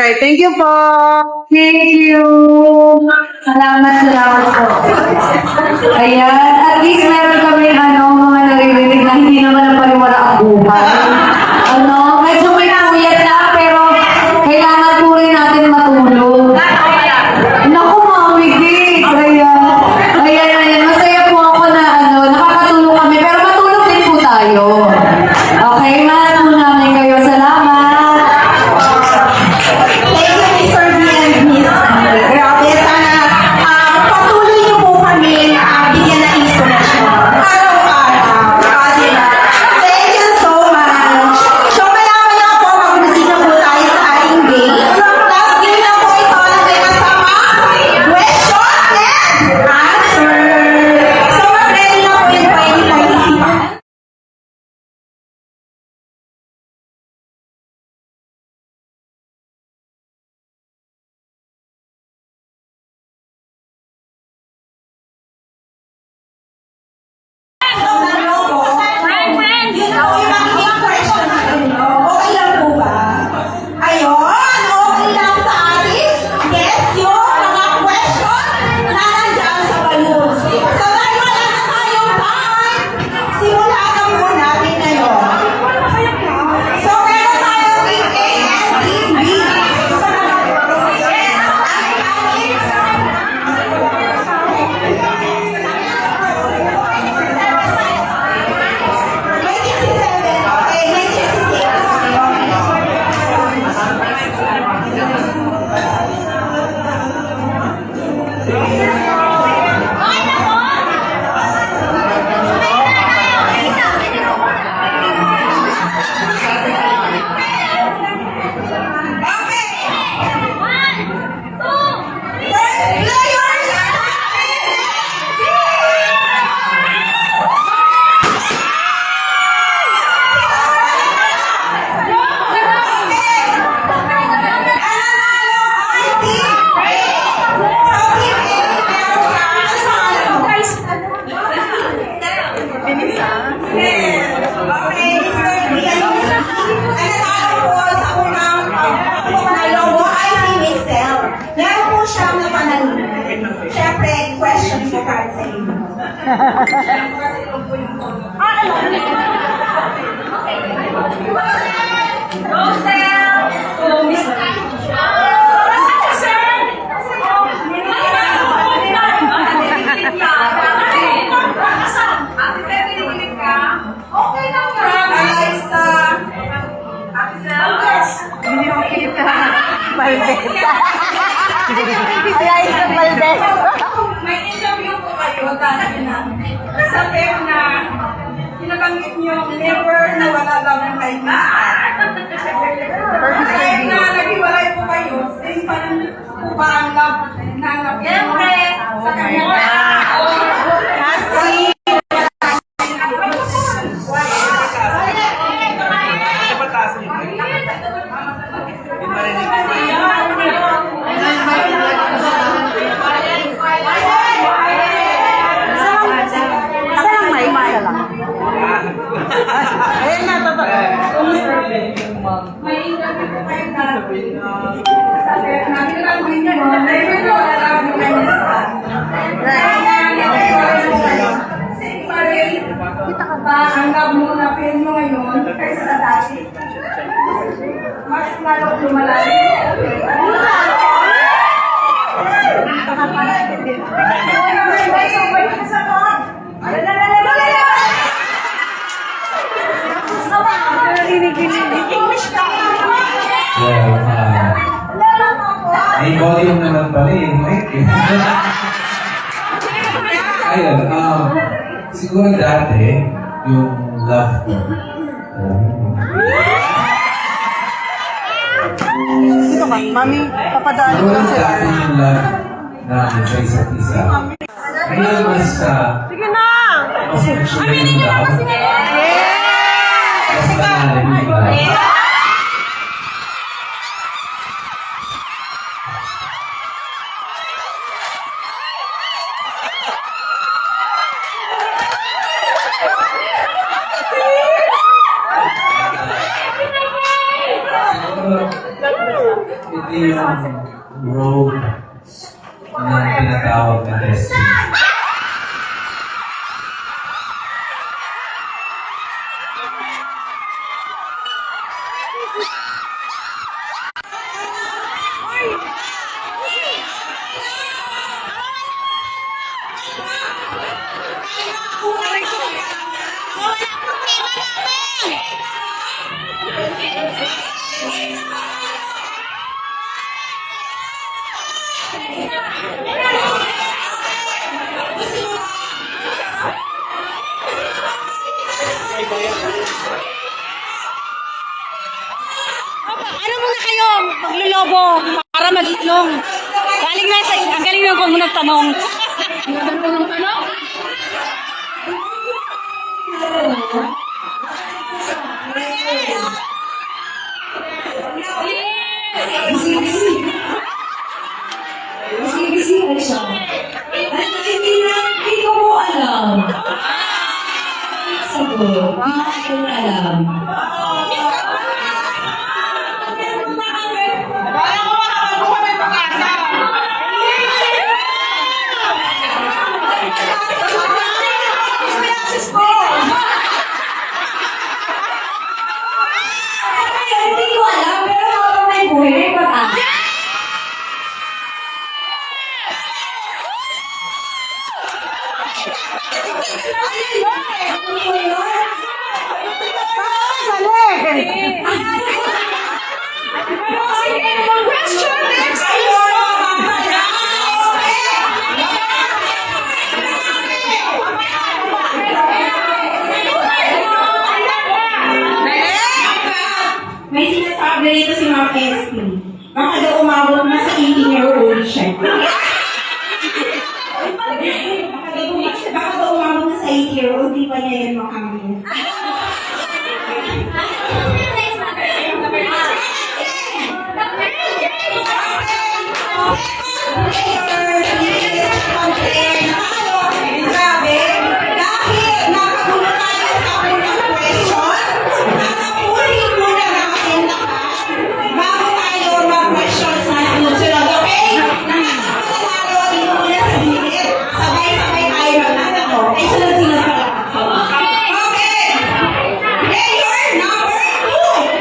Alright, thank you po. Thank you. Salamat po. Ayan, at least meron kami mga naririnig na hindi naman ang pariwala ang buhay. Medyo may puyat na, pero kailangan po rin natin matulog. Naku, Mami Gigs. Ayan. Masaya po ako na nakakatulog kami, pero matulog din po tayo. Okay, mahal po namin kayo. Salamat. Thank you, Mr. B and Miss B. Grabe, sana patuloy niyo po kami bigyan ng inspirasyon. Araw-araw. Diba? Thank you so much. So, maya-maya po, mag-musika po tayo sa ating game. Last game na po ito na may kasama question and answer. So, mag-ready na po yung 2026. Yun po yung magiging question sa inyo. Okay lang po ba? Ayun, okay lang sa atin. Yes, yung mga question na nandiyan sa balloons. So, dahil wala na tayong time, simulan na po natin ngayon. So, meron tayong Team A and Team B. Siyempre, question po para sa inyo. Okay lang from Eliza. Eliza Valdez. May interview po kayo dahil na sabi na kinabanggit niyo never na wala daw ng kaibigan. Kahit na naghiwalay po kayo, same pa rin po ba ang love na Siyempre. sa kanila? Kasi may interview po kayo dati. Sabi na kinabanggit niyo, never na wala daw ng kaibigan. Same pa rin ba ang love mo na feel mo ngayon kaysa sa dati? Mas lalo lumalalim. May volume naman pala yung mic eh. Ayun, siguro dati, yung love ko. Dito ka, Mami, papadaan ko Siguro lang sa'yo. dati yung love namin sa isa't isa. Ngayon mas, Sige na! mas actually yung love. Mas malalim yung love. Hindi yung road na tinatawag na destiny. Ano muna kayo? Maglulubo para magtanong. Galing na sa ang galing na kung nagtanong. Busy-busy ay siya. At hindi ko mo alam. Sagot, hindi ko alam. Hindi ko alam, pero habang may buhay, may pag-asa. May sinasabi rito si Ma'am SP. Baka daw umabot na sa 18-year-old siya. Baka daw umabot na sa 8-year-old, di pa niya yan makamit. Grabe, dahil nakagulo tayo sa unang question, nakapunin muna natin lahat bago tayo mag-questions na susunod, okay? Nakakapanalo, dito muna sa gilid, sabay-sabay tayo magtatanong. Ay, sunod-sunod pa lang. Okay! Player number 2!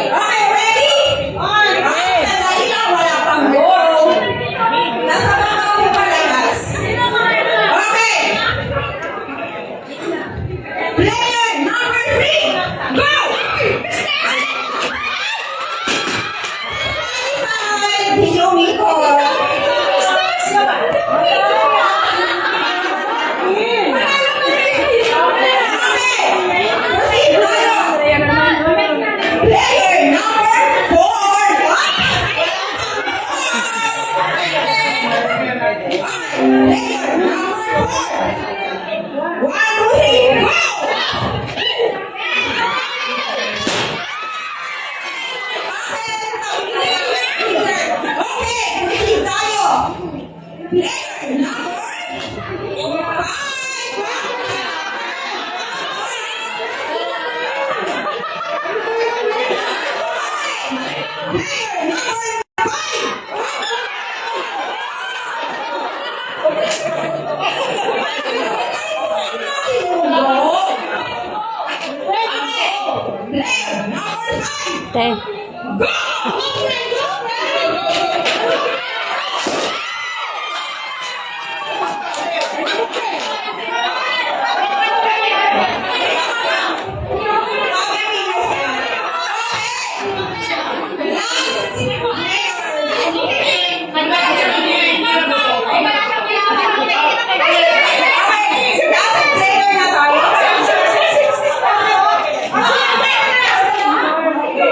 Okay, ready? Sandali lang, wala pang go. Nasa mga mo palabas. Okay. Player number 3, go! Hi, Video Miko. Player number 4. 1, 2, 3, go! Okay, proceed tayo. Player number 5.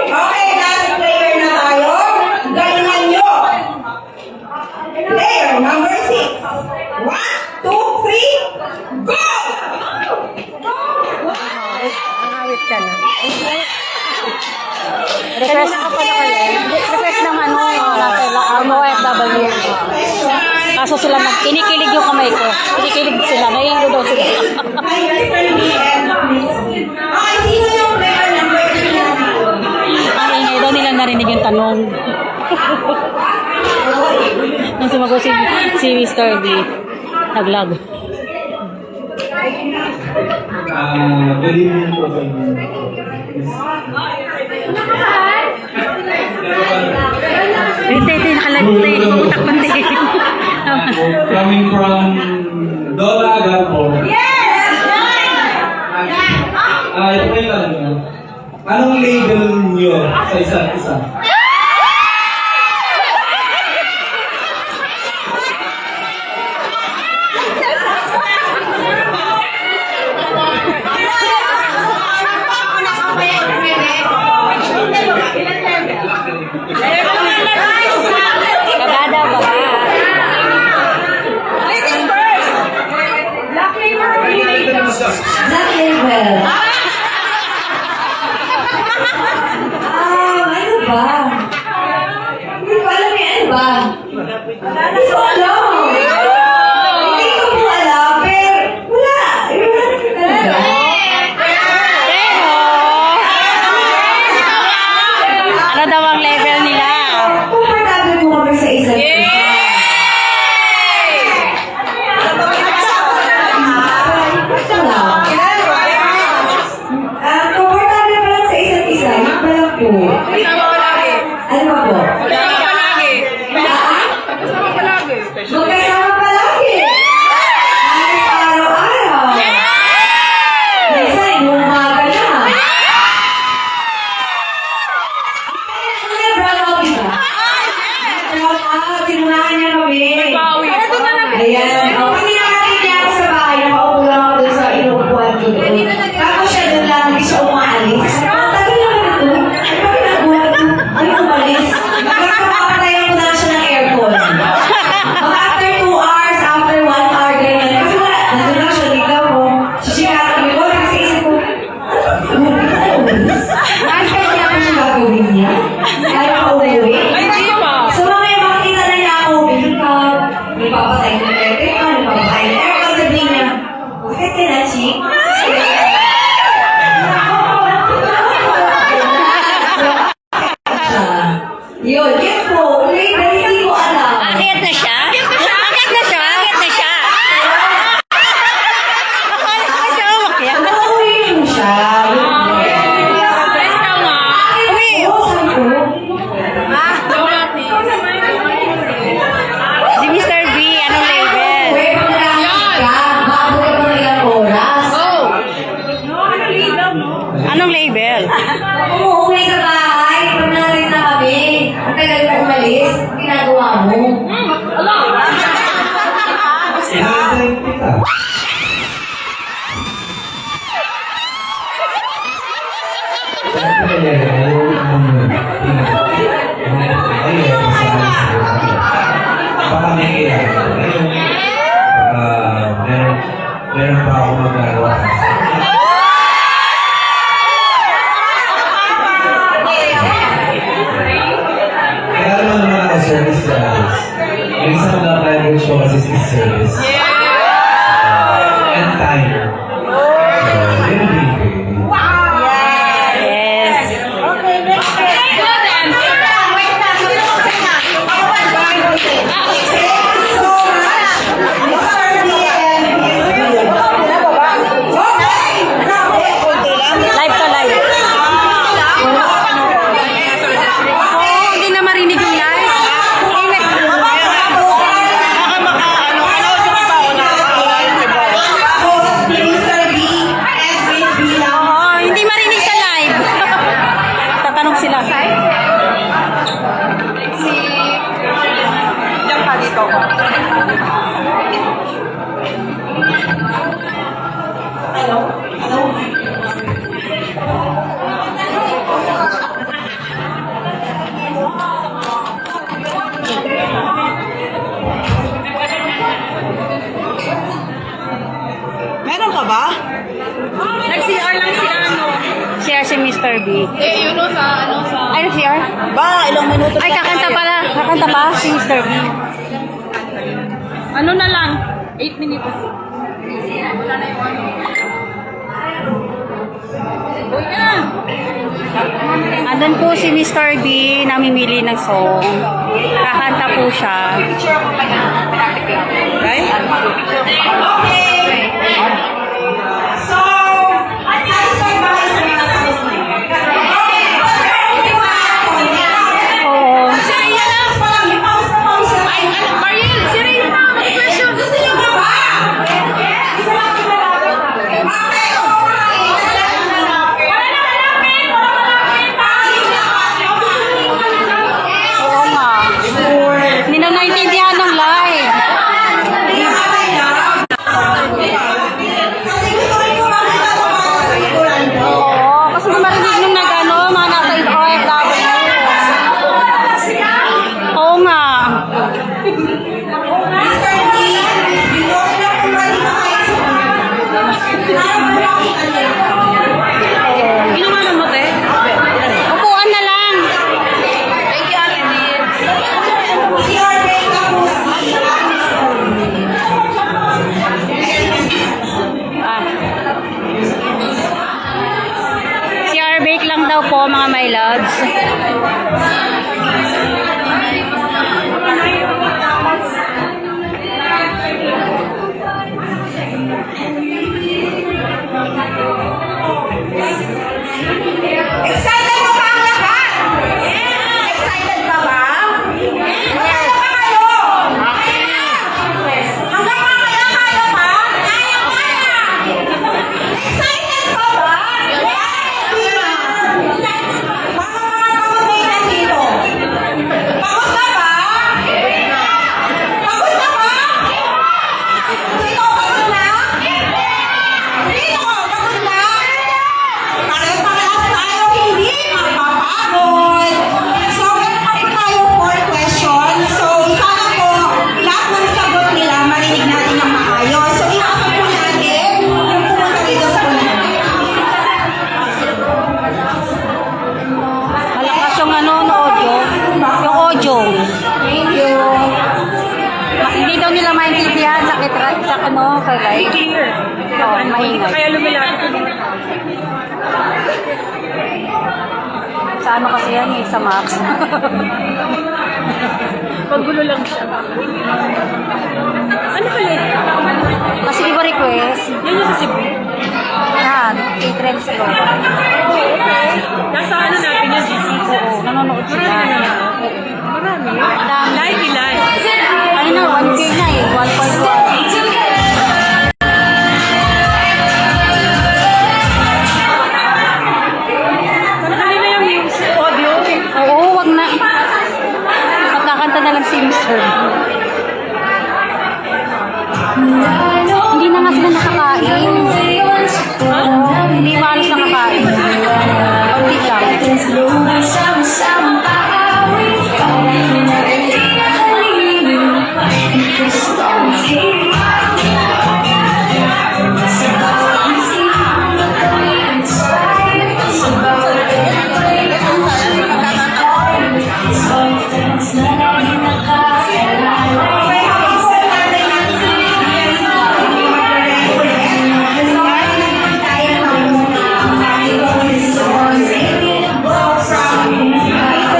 Okay, last player na tayo. Galingan nyo. Player number 6. 1, 2, 3, go! Awit ka na. Request ka pala kayo. Request ng ano, ang OFW. Kaso sila kinikilig yung kamay ko. Kinikilig sila. Nahihilo daw sila. Okay, sino yung player number 3? Ang ingay daw nilang narinig yung tanong. Nung sumagot si Mr. B, naglag. Good evening po sa inyo. Ito, nakalagay. Pumuntak-puntik. Coming from Dola Agarpo. Ito po yung tanong nyo. Anong label nyo sa isa't isa? Kabada ba? Black label. Ano ba? Hindi ko alam yung ano ba? Hindi ko alam. Hindi ko po alam, pero wala. Talaga. Ano daw ang level nila? Comfortable po kami sa isa't isa. Comfortable pa lang sa isa't isa. Yun pa lang po. Ano ba po? Magkasama palagi. Halos araw-araw. Minsan, inumaga na. Ano brown out, diba? Brown out, sinunahan niya kami. Ayan. Hindi nakakita niya ako sa bahay. Nakaupo lang ako doon sa inuupuan ko doon. Tapos siya doon lang, hindi siya umaalis. Ang tagal naman ito. Ano ginagawa ito? Ay, umalis. Nagkakapatayan ko lang siya ng aircon. Mga after 2 hours, after 1 hour, ganyan. Kasi wala, nandun lang siya, ligaw ko. Sisikaran kami ko, kasi isip ko, ano umalis? Kahit kaya ko siya gagawin niya. Kaya ako uuwi. So mamaya makikita na niya ako, bigyan nagpapatay ng aircon, nagpapatay ng aircon, sabihin niya, bakit ka na, Chik? Yun, yun po. Hindi ko alam. Akit na siya? Akit na siya? Akit na siya? Akala ko siya umakyat. Nakauwi mo siya. Si Mr. B, anong label? Uy, pag nakakamit ka, maabot ka pang ilang oras. Anong label? Umuwi sa bahay, pag narin na kami. Ang tagal mo umalis, ginagawa mo. Sinantayin kita. Baka may kailangan. Meron pa ako magagawa. Kaya alam naman ako service service. Yung isa mga private show kasi is service. And time. So, yun din. Yes. Okay, next question. Mr. B. Eh, yun o, sa ano, sa... Ay, CR? Ba, ilang minuto Ay, kakanta pala. Kakanta pa si Mr. B. Ano na lang? 8 minutes. Uy na! Andun po si Mr. B, namimili ng song. Kakanta po siya. Okay. So, satisfied ba kayo sa mga sagot niyo? Oo. Si Rhea na! Ay, ano, Mariel, si Rhea na! Question! Gusto niyo ba ba? Isa lang pinalapit. Okay, okay. Oo nga. Hindi na naintindihan ng live. Kasi gusto rin ko makita sa mga nasa likuran ko. Oo, kasi kung marinig nung nag-ano, mga nasa OFW. Oo nga. Mr. D, binuhay na kung mali na kayo sa mga. Ano mo nakita niyo? Inumanan mo, te? Upuan na lang. Thank you, Ate Lynn. Si Arvin Kapusi, Ah. CR bake lang daw po, mga my loves. excited mo ba ang lahat? Excited ka ba? Excited ba kayo? Hanggang mamaya kaya pa? Kaya pa! Excited ka ba? Hindi na. Mga pagod na yun dito. Pagod ka ba? Pagod ka ba? Dito ako pagod na? Dito ako pagod na? Pare-parehas tayo hindi mapapagod. So, meron tayo 4 questions. So, sana po, lahat ng sagot nila marinig natin ng maayos. So, iakap po natin yung pumunta dito sa unahan. Malakas yung ano, no audio. Yung audio. Thank you. Hindi daw nila maintindihan sa ano, sa live. Clear. Oo, maingay. Kaya lumilapit ko naman. Sa ano kasi yan eh, sa Max. Paggulo lang siya. Ano pala yun? Kasi iba request. Yan yung sa Cebu. Yan, K-Trends ko. Nasa ano natin yung GC. Oo, nanonood sila. Marami. Madami. Live, live. Ayun na, 1K na eh, 1.1. Madali na yung audio. Oo, wag na. Magkakanta na lang si Mr. Hindi na nga sila nakakain. Hindi maaalis nakakain. Kunti lang. From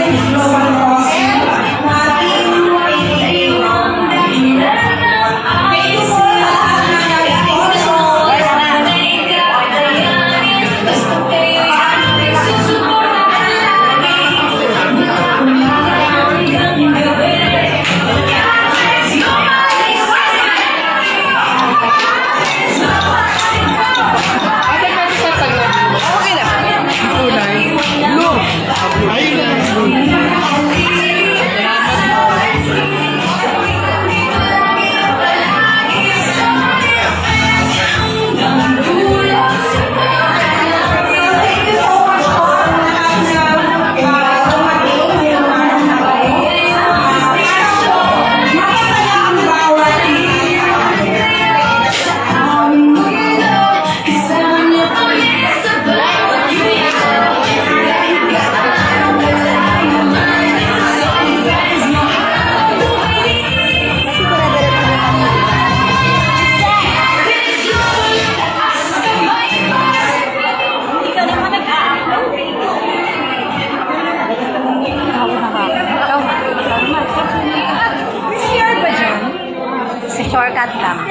Shortcut lang.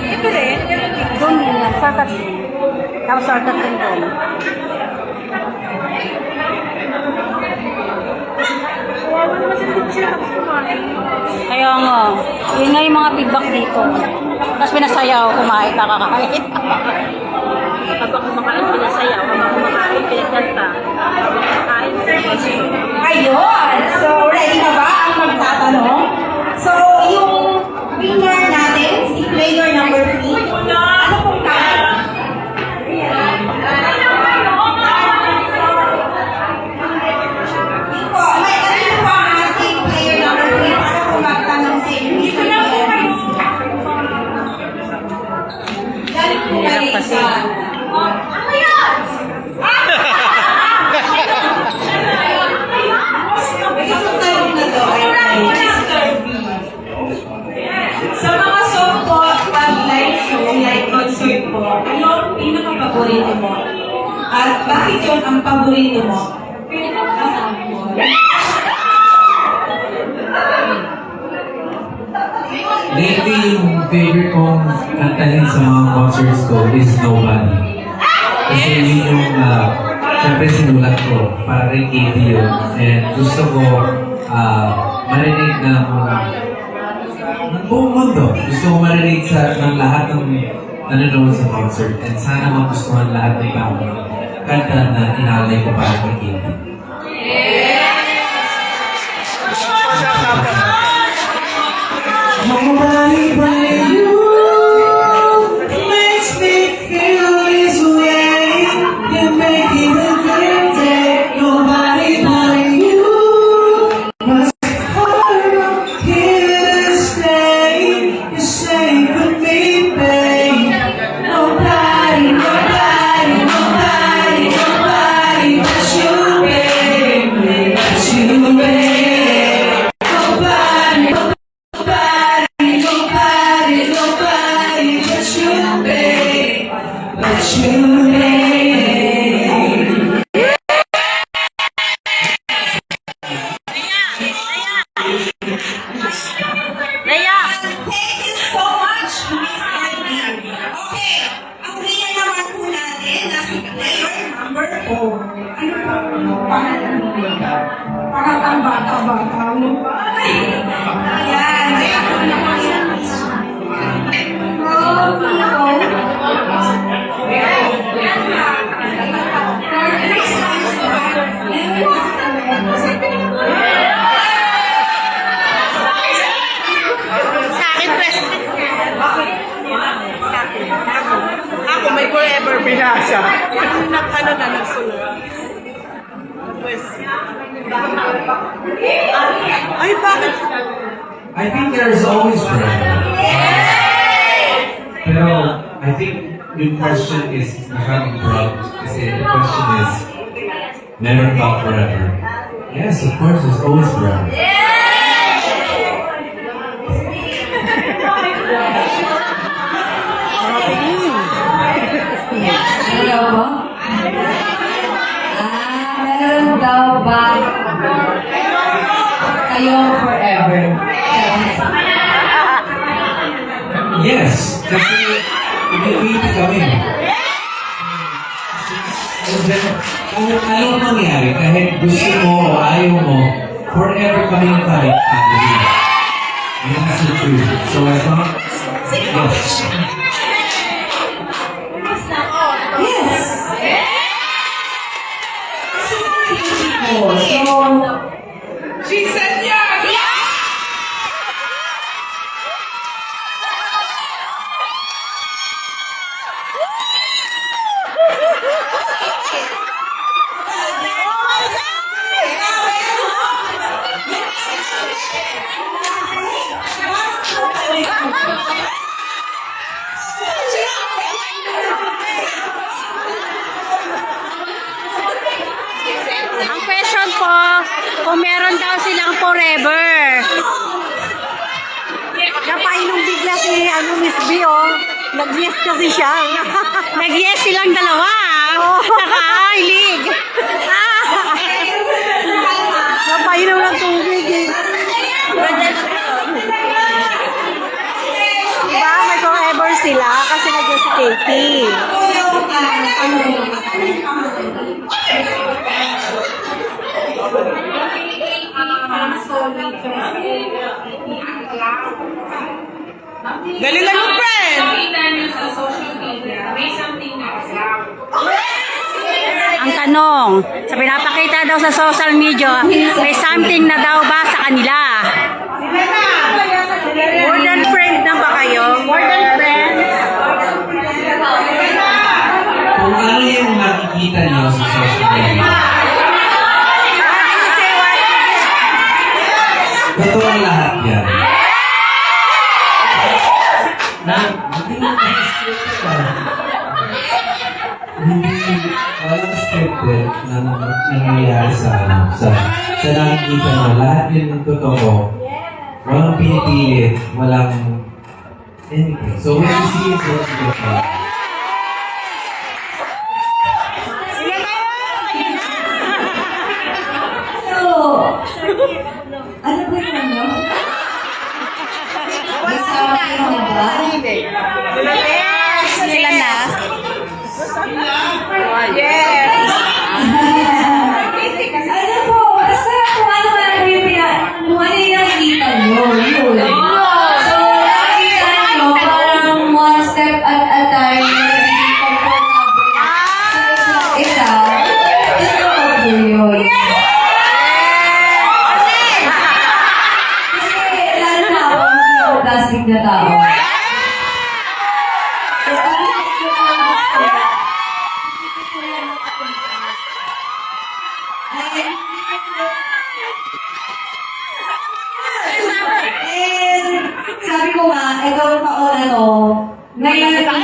Ito rin. Doon yan. Shortcut din. Tapos shortcut din doon. Kaya nga. Yun nga yung mga feedback dito. Tapos pinasayaw, kumain, nakakain. Habang kumakain, pinasayaw. Habang kumakain, pinagkanta. Habang kumakain, Ayun! So, ready na ba ang magtatanong? So, yung winner natin, si player number 3, ano pong kahit? Iko, may ano pa ang ating player number 3 para po magtanong sa inyo. Galing po kayo kasi. sa... Ano yan? Itong tanong na to ay sa mga softball at live show, like concert po, ano ang pinaka-paborito mo? At bakit yun ang paborito mo? Lately, yung favorite kong kantahin sa mga concerts ko is Nobody. Kasi yun yung, syempre sinulat ko para kay Katie yun. And gusto ko marinig ng buong mundo. Gusto ko marinig ng lahat ng nanonood sa concert. And sana magustuhan lahat ng tao kanta na inalay ko para kay Katie. Nobody but you makes me feel this way. You make it a good day. Nobody but you was hard here to stay. You stay with me, babe. Nobody, nobody, nobody, nobody but you, babe. But you, babe. Nobody, nobody, nobody but you, babe. But you, babe. Raya! Thank you so much, Miss Andy. Okay, ang winner naman po natin na si player number 4. Ano pong pangalan mo? Pangatang bata-bata mo pa. Ayan. Sa akin, president. Ako may forever binasa. Ano na nagsulat. Pues, ay, bakit? I think there's always forever. Pero I think the question is becoming broad. Kasi the question is, never about forever. Yes, of course, there's always forever. Ano daw po? Meron daw ba kayong forever? Yes, kasi umiibig kami. Kahit anong mangyari, kahit gusto mo o ayaw mo, forever kami yung family. And that's the truth. So as long yes. Yes. She said yes! Ang question po, kung meron daw silang forever. Napainom bigla si Miss B, oh. Nag-yes kasi siya. Nag-yes silang dalawa. Nakahilig. Napainom ng tubig, eh. Katie. Ako yung, Galing lang yung friend. Nakita niyo sa social media, may something na alam. Ang tanong, sa pinapakita daw sa social media, may something na daw ba sa kanila? More than friend na ba kayo? More than friend? Kung ano yung nakikita niyo sa social media, totoo lahat yan. Hindi mo na-scripted walang scripted na nangyayari sa nakikita mo. Lahat yun yung totoo. Walang pinipilit, walang anything. So when you see it, what you get. Ano ba yun, ano? May sabi mo ba? Sila na? Ano po, basta kung ano man yung kung ano yung nakikita nyo, yun. So, nakikita nyo, parang one step at a time, nagiging comfortable sa isa, totoo po yun. Kasi, lalo na ako, hindi ako plastic na tao. So, ano yung And sabi ko nga, ikaw taon na to, ngayon lang,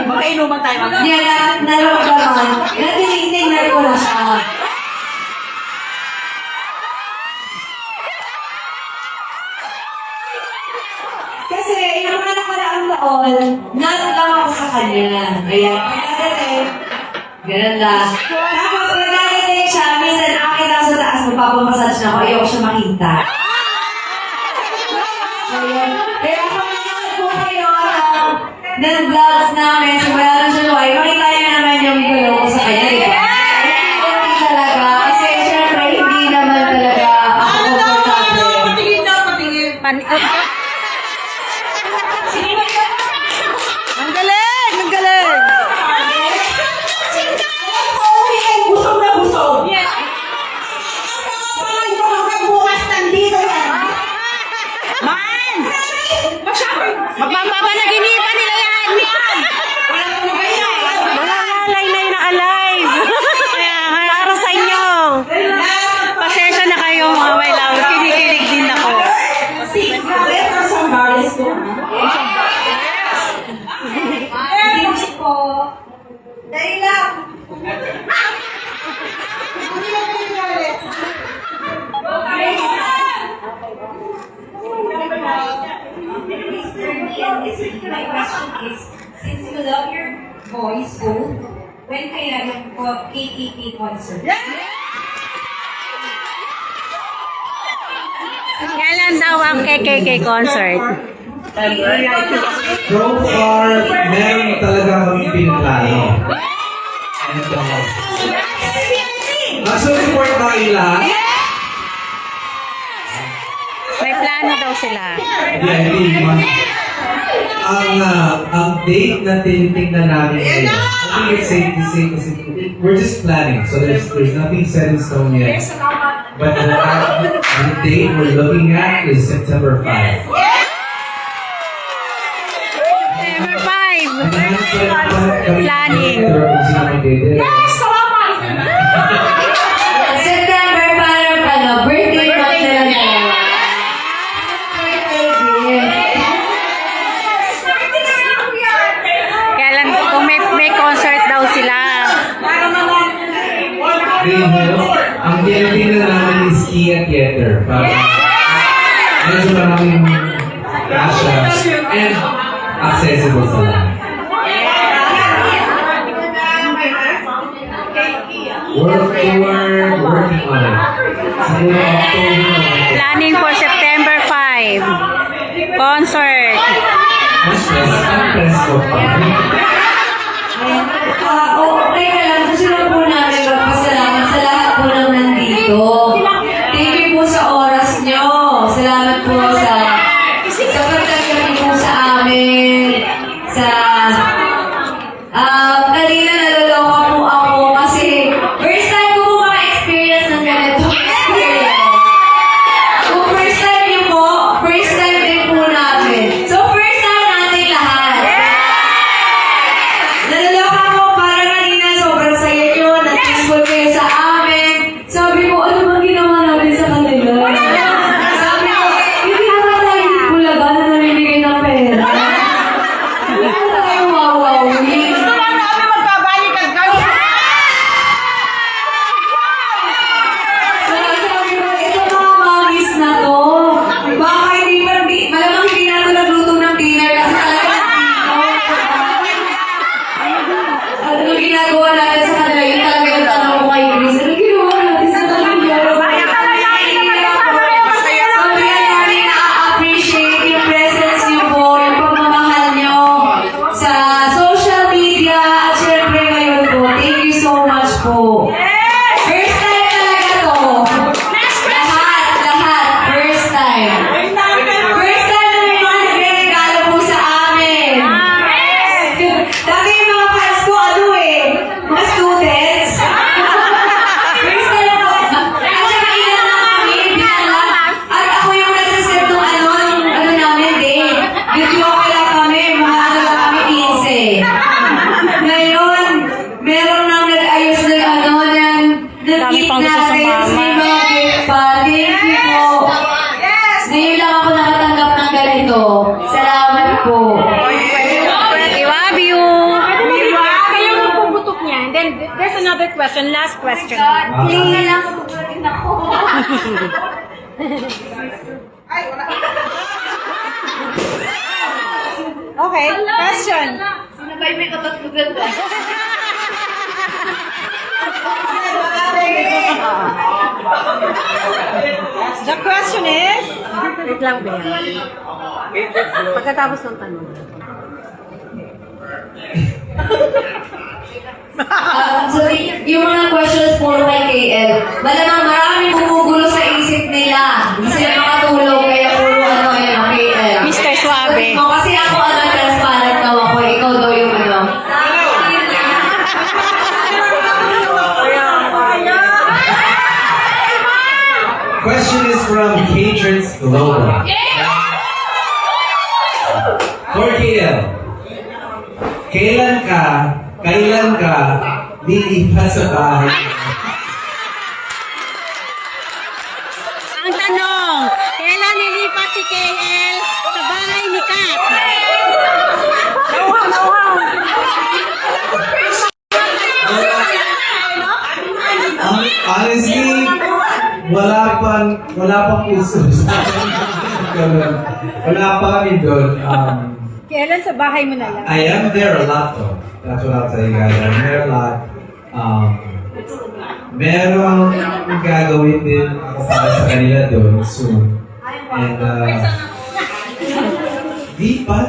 Magkainuman tayo. yan naramdaman, na tinitingnan ko na siya. Kasi yung mga nakaraang taon, lang ako sa kanya. Ayan, pagkagating, ganun lang. Tapos pagkagating siya, minsan nakakita ko sa taas, magpapamassage na ako, ayoko siya makita. Ayan. Kaya kung nanonood po kayo ng vlogs namin sa Bayaran January, makita niyo naman yung gulo ko sa kanya, di ba? Hindi talaga, kasi syempre hindi naman talaga ako komportable. Patingin daw, patingin. Ang galing! Ang galing! busog na busog. Ang mga yung hanggang bukas nandito yan. Man! Magpapanaginipan nila yan! Mga alay na yung alive! Kaya, para sa inyo! Pasensya na kayo mga may love. Kinikilig din ako. Grabe, ang Sambales ko. Hindi po. Dahil lang. My question is, since you love your voice both, when kaya yung KKK concert? Kailan daw ang KKK concert? So far, meron talaga kami pinplano. And support ba kayo lahat? May plano daw sila. Hindi man. Ang date na tinitingnan namin ngayon, I think it's safe to say kasi we're just planning. So there's nothing set in stone yet. But the date we're looking at is September 5. September 5. Planning. September, parang ano, birthday month na lang tayo. Kailan kung may concert daw sila. Green Hill, ang tinitingnan namin is Kia Theater. Medyo maraming kasha and accessible sa lahat. We're working on it. Siguro October. Planning for September 5. Concert. Mas stress. ko pa. Teka lang, gusto lang po namin magpasalamat sa lahat po ng nandito. Thank you po sa oras nyo. Salamat po sa pagtagyan po sa amin. Kanina naloloka po ako kasi first time ko po maka-experience ng ganito. Kung first time nyo po, first time din po namin. So first time natin lahat. Naloloka ko para kanina sobrang saya nyo, nag-peaceful kayo sa amin. Sabi ko, ano bang ginawa natin sa kanila? Sabi ko, hindi naman tayo bulaga na namimigay ng pera. Hindi naman tayo wawawin. Gusto lang namin magbabalikan kayo. So, sabi ko, ito mga mommies na to. Baka malamang hindi na ito nagluto ng dinner kasi talagang ano ginagawa natin sa kanila? Yun talaga yung tanong ko kay Chris. Ano ginawa natin sa kanila? Sabi nga namin na-appreciate yung presence niyo po, yung pagmamahal niyo sa social media at syempre ngayon po. Thank you so much po. First time talaga to. Lahat. First time. First time na may mga nagre-regalo po sa amin. Dati yung mga fans ko, mga students. First time po. At saka ilan na kami, binala. At ako yung nagsaset ng ano namin din. Video ko lang kami, mga lang kami 15. Ngayon, meron nang nag-ayos ng Dami nag-eat pang gusto natin, sumama. may mga gift pa. Thank you po. Ngayon lang ako nakatanggap ng ganito. Salamat po. I love you. Kayo yung pumutok niya. And then, there's another question. Last question. Hindi na lang sagutin ako. Okay, question. Sinabay may katatlugan ba? The question is, Wait lang, Ben. Pagkatapos ng tanong. So, yung mga questions puro kay KL. Malamang maraming gumugulo sa isip nila. Hindi sila makatulog, kaya puro KL. Mr. Suave. O, kasi ako transparent daw ako. Ikaw daw yung Question is from Catrins Global. For KL, kailan ka lilipat sa bahay? Ang tanong, kailan nilipat si KL sa bahay ni Kat? Honestly, wala pang uso sa akin. Ganun. Wala pa kami doon. kailan sa bahay mo na lang? I am there a lot though. That's what I'll tell you guys. I'm there a lot. Merong gagawin din ako para sa kanila doon soon. And, di pa.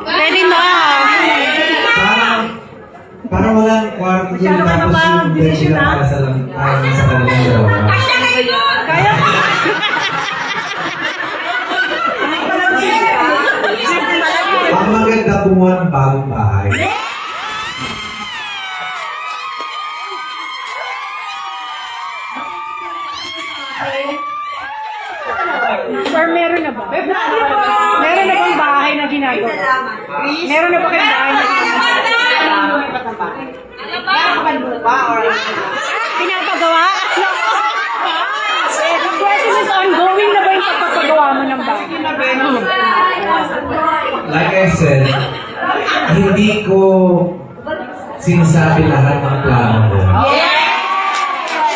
Pwede na. Parang walang kwarto doon. Tapos yung bed sila para sa kanilang dalawa. Kaya? Ang maganda kumuha ng bagong bahay. Or meron na ba? Meron na bang bahay na ginagawa? Meron na ba kayong bahay na Pinapagawa? The question is ongoing na ba yung pagpapagawa mo ng bahay? Like I said, hindi ko sinasabi lahat ng plano ko.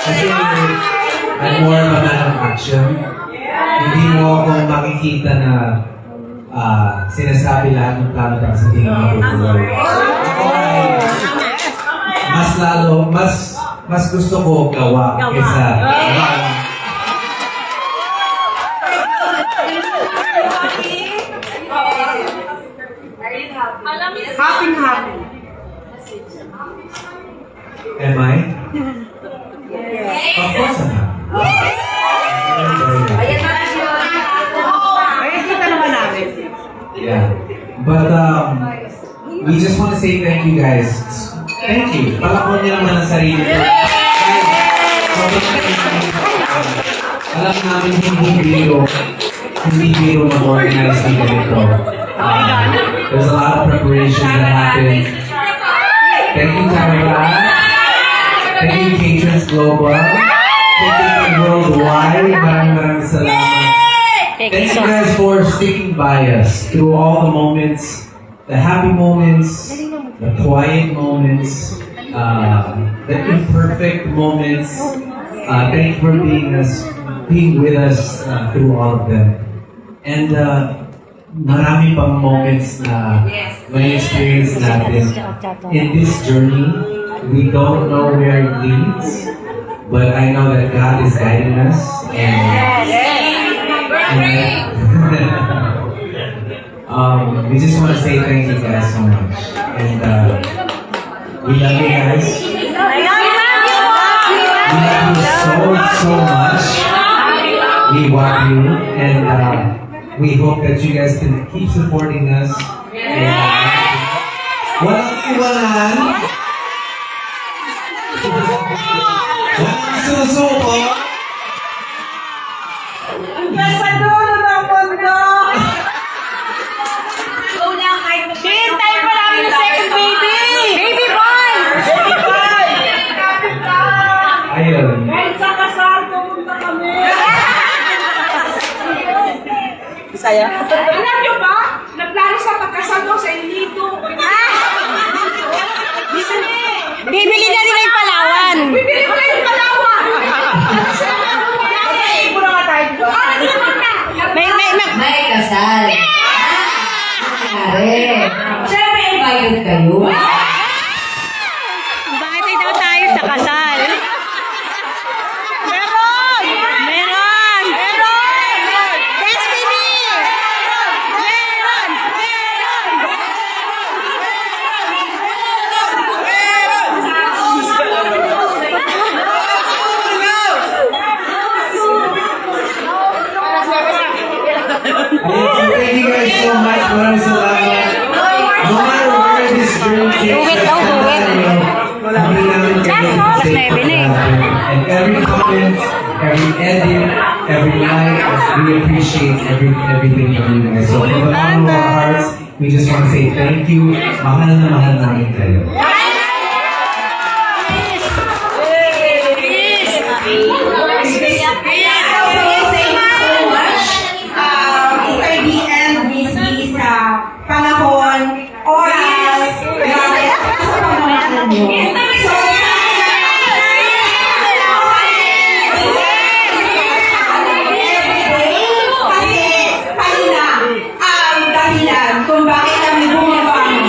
Kasi I'm more of a man of action. Hindi mo ako makikita na sinasabi lahat ng plano ko kasi hindi ko matutuloy. Ako ay mas gusto ko gawa kaysa Happy. Am I? Of course I'm happy. Ay, kita naman namin. Yeah. But we just want to say thank you guys. Thank you. Palakon niyo naman ang sarili ko. Alam namin hindi biro mag-organize ng ganito. There's a lot of preparations that happen. Thank you, Tamara. Thank you, Catrons Global. Thank you, Worldwide. Maraming salamat. Thank you guys for sticking by us through all the moments, the happy moments, the quiet moments, the imperfect moments. Thank you for being with us through all of them. And marami pang moments na may experience natin in this journey. We don't know where it leads, but I know that God is guiding us. We just want to say thank you guys so much. And we love you guys. We love you so much. We want you. And we hope that you guys can keep supporting us. And walang iwanan. Walang susuko. Sa dulo ng mundo. Hintay pa namin yung second baby! Baby boy! Ayun. Kahit sa kasal, pumunta kami. Saya? Alam niyo ba? Nagplano sa pagkasal ko sa Ilito. Bibili na nila yung Palawan! Bibili ko na yung Palawan. Ibo na nga tayo. May kasal. Nangyari. Siyempre, invited kayo. Bakit hindi daw tayo sa kasal? Meron! Meron! Meron! Destiny! Meron! Thank you guys so much. Maraming salamat. No matter where this journey takes us, hindi namin kayo and every comment, every edit, every like, we appreciate everything from you guys. So from the bottom of our hearts, we just want to say thank you. Mahal na mahal namin kayo. Panahon, oras, bakit sa pamahalan nyo. So, kasi kanina ang dahilan kung bakit kami bumabang.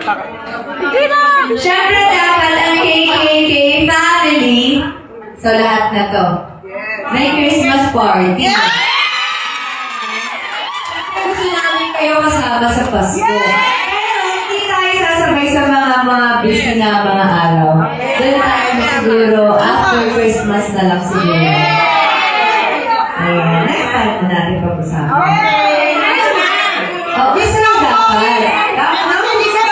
Siyempre dapat ang KKK family. So lahat na to. May Christmas party. Gusto namin kayo kasama sa Pasko. Pero hindi tayo sasabay sa mga busy na mga araw. Doon tayo siguro after Christmas na lang siguro. Ayan, next time na natin pag-usapan. Oh, gusto lang dapat. Dapat hindi sa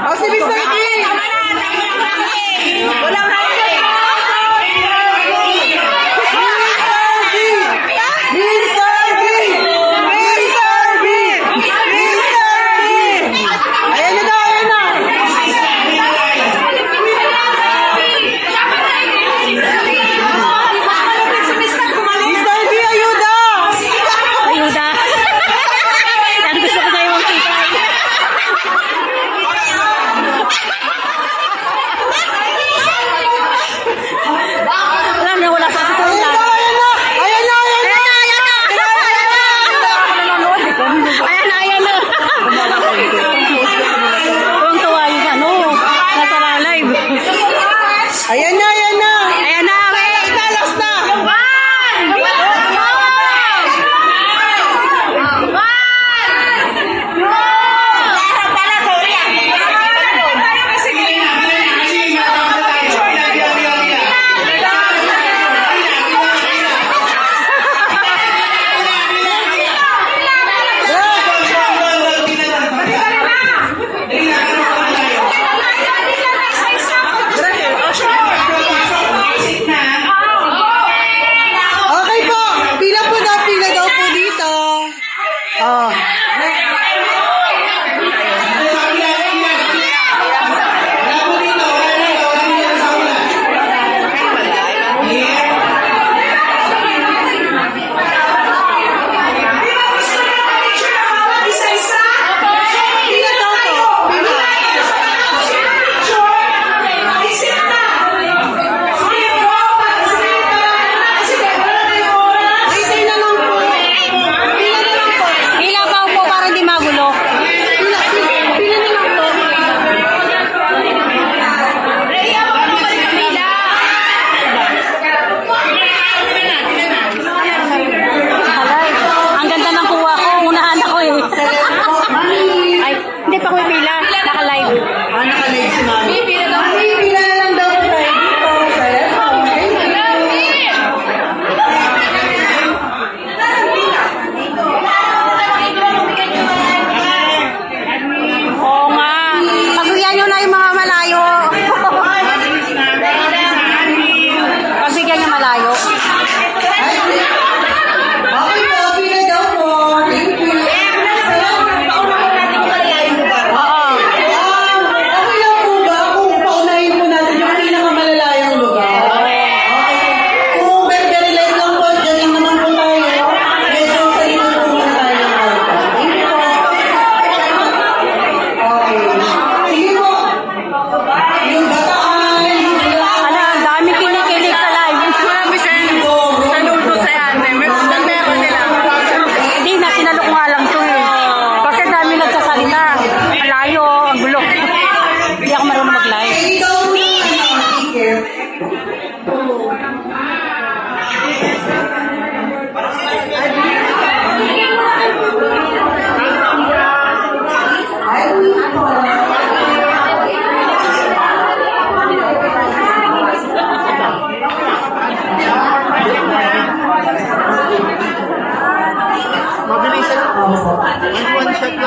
O si Mr. D! Walang hanggang! Ayan na daw, ayan na! Mr. D, ayuda! Ayuda. Yan gusto ko sa'yo makita.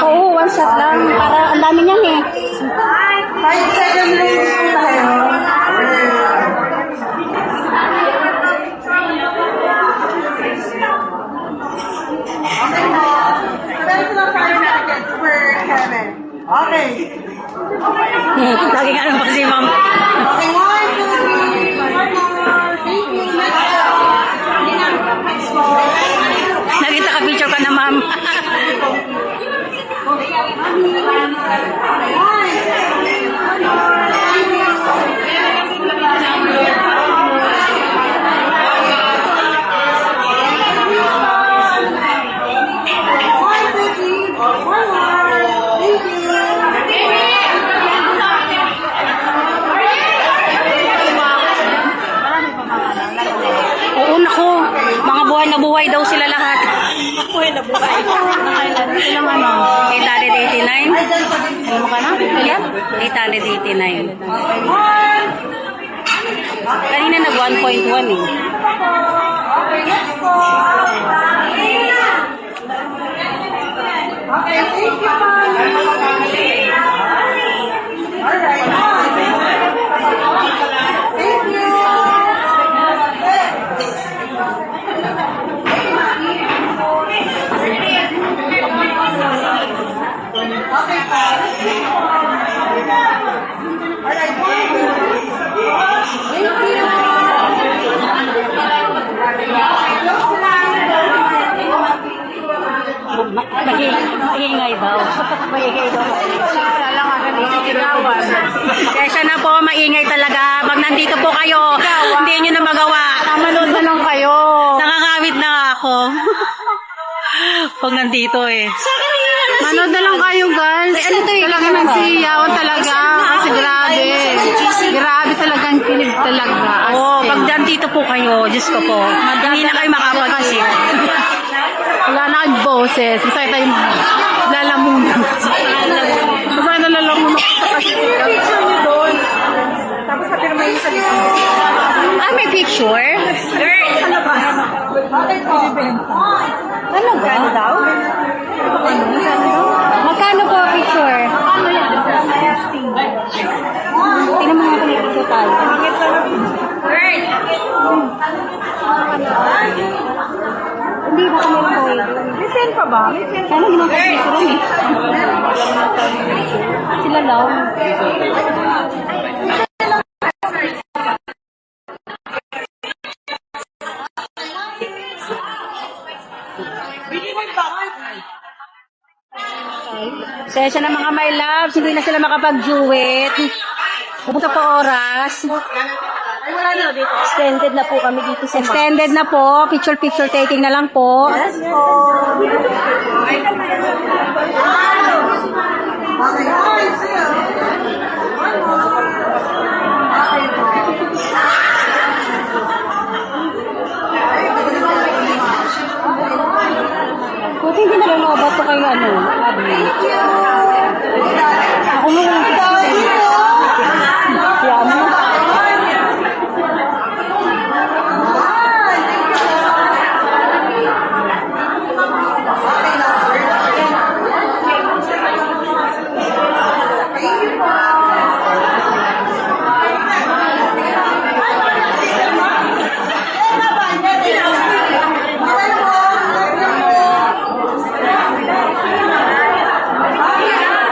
Oo, one shot lang. Para ang dami niyan eh. 5 seconds lang tayo. Pero sila 5 seconds per Kevin. Okay. Lagi ka naman si ma'am. Okay, 1, 2, 3. One more. Thank you. Next go. Nakita ka picture ka na ma'am. Oo, naku. Mga buhay na buhay daw sila lahat. Buhay na buhay. Ilang ano? 889? Alam mo ka na? Yeah. 889. Kanina nag 1.1 eh. Okay, thank you, ma'am. Alright. Thank you. Okay, pa. Alright, thank you. Maingay daw. Maingay daw. Wala nga ganun. Sigawan. Kesa na po, maingay talaga. Pag nandito po kayo, hindi nyo na magawa. Manood na lang kayo. Nakakawit na ako. Pag nandito eh. Manood na lang kayo, guys. Ano to eh? Talaga nagsiyaw talaga. Kasi grabe. Grabe talagang kilig talaga. Oo, pag nandito po kayo, Diyos ko po, hindi na kayo makapag-isip. Wala na kang boses. Masaya tayong lalamunan. Masaya na lalamunan ko sa kasi. Picture niyo doon. Tapos napirma yung sa likod. Ah, may picture? Girl! Ano ba? Ano ba? Daw? Magkano po picture? Tingnan mo nga kung may picture tayo. Girl! Hindi ba kami lang tayo? May pen pa ba? May pen. Ano ginagawa ko eh? Sila lang. Session ng mga my loves, hindi na sila makapag-duet. Pupunta po oras. Extended na po kami dito sa Extended na po. Picture taking na lang po. Buti hindi nalalabat po kayo ano, admin. Ako nga walang picture. Kaya mo.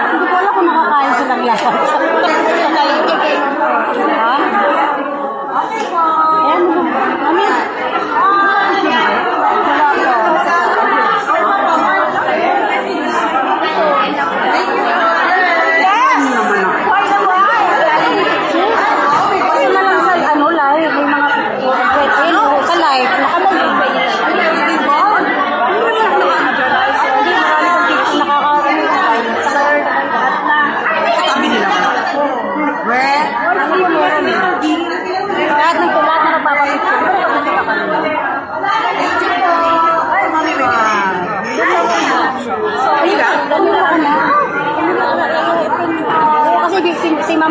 Hindi ko alam kung nakakain silang lahat. Ha? Ayan mo. Mami.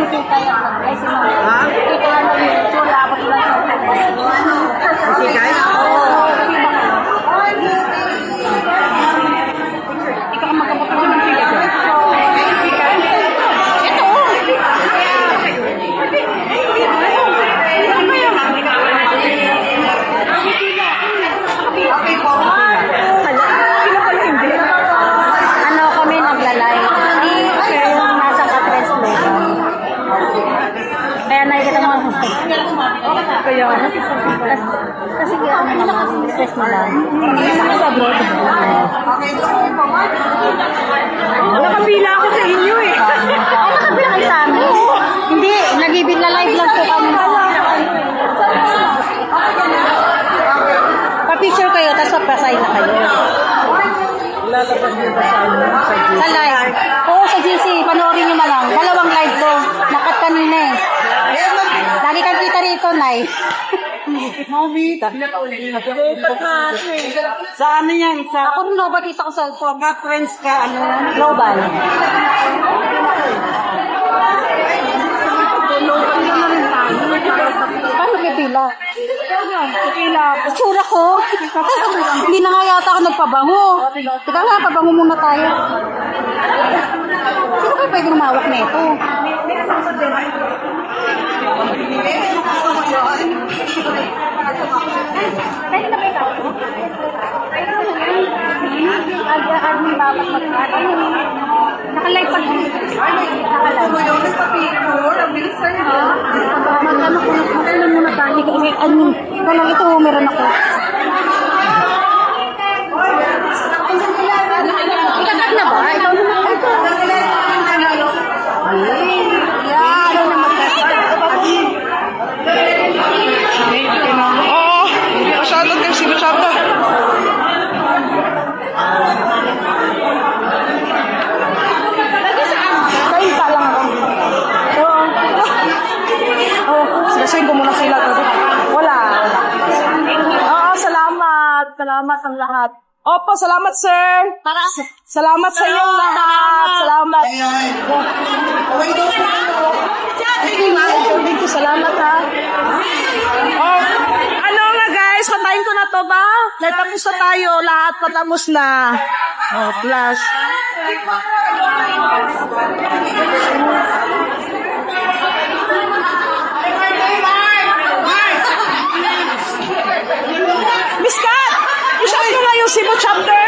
Kita yan. Ay, si Mama. Kita yan ng YouTube. Tapos lang siya. Okay, Ikaw ang magkabot ng pila. Ano kami naglalay? Yung nasa Catres Global. Kaya nakikita mo ako. Kaya, Kasi ano naman, stress nila. Sa abroad. nakapila ako sa inyo eh. Ay, nakabila kayo sa amin. Hindi, nag-ibigla live lang po kami. Pa-picture kayo, tapos pa-sign na kayo. Lalabas niyo ba sa ano? Sa live. Oo, sa GC. Panoorin nyo malang. 2 live to. Nakat kanina eh. Lagi kang kita rito, Nay. Mami, sa ano yan? Sa Ako rin ba kita ko sa phone? friends ka, ano? Global. Paano pipila? Pipila. Tsura ko. Hindi na nga yata ako nagpabango. Teka nga, pabango muna tayo. Sino kayo pwede lumawak na ito? Pwede na ba ikaw? Nakalive pa. Magkano ko na muna tayo. Ito lang ito, meron ako. Ikakat na ba? Ikaw naman. Ito. Yan. Ikaw naman. Oo, masyado din si Masyado. Kain pa lang ako. Sigasin ko muna sila. Wala. Oo, salamat. Salamat ang lahat. Opo, salamat sir. Salamat sa inyong lahat. Salamat. Salamat ha. Oh, ano nga guys, patayin ko na to ba? Natapos na tayo, lahat patapos na. Oh, plus. Miss Kat, i-shot ko nga yung Cebu chapter.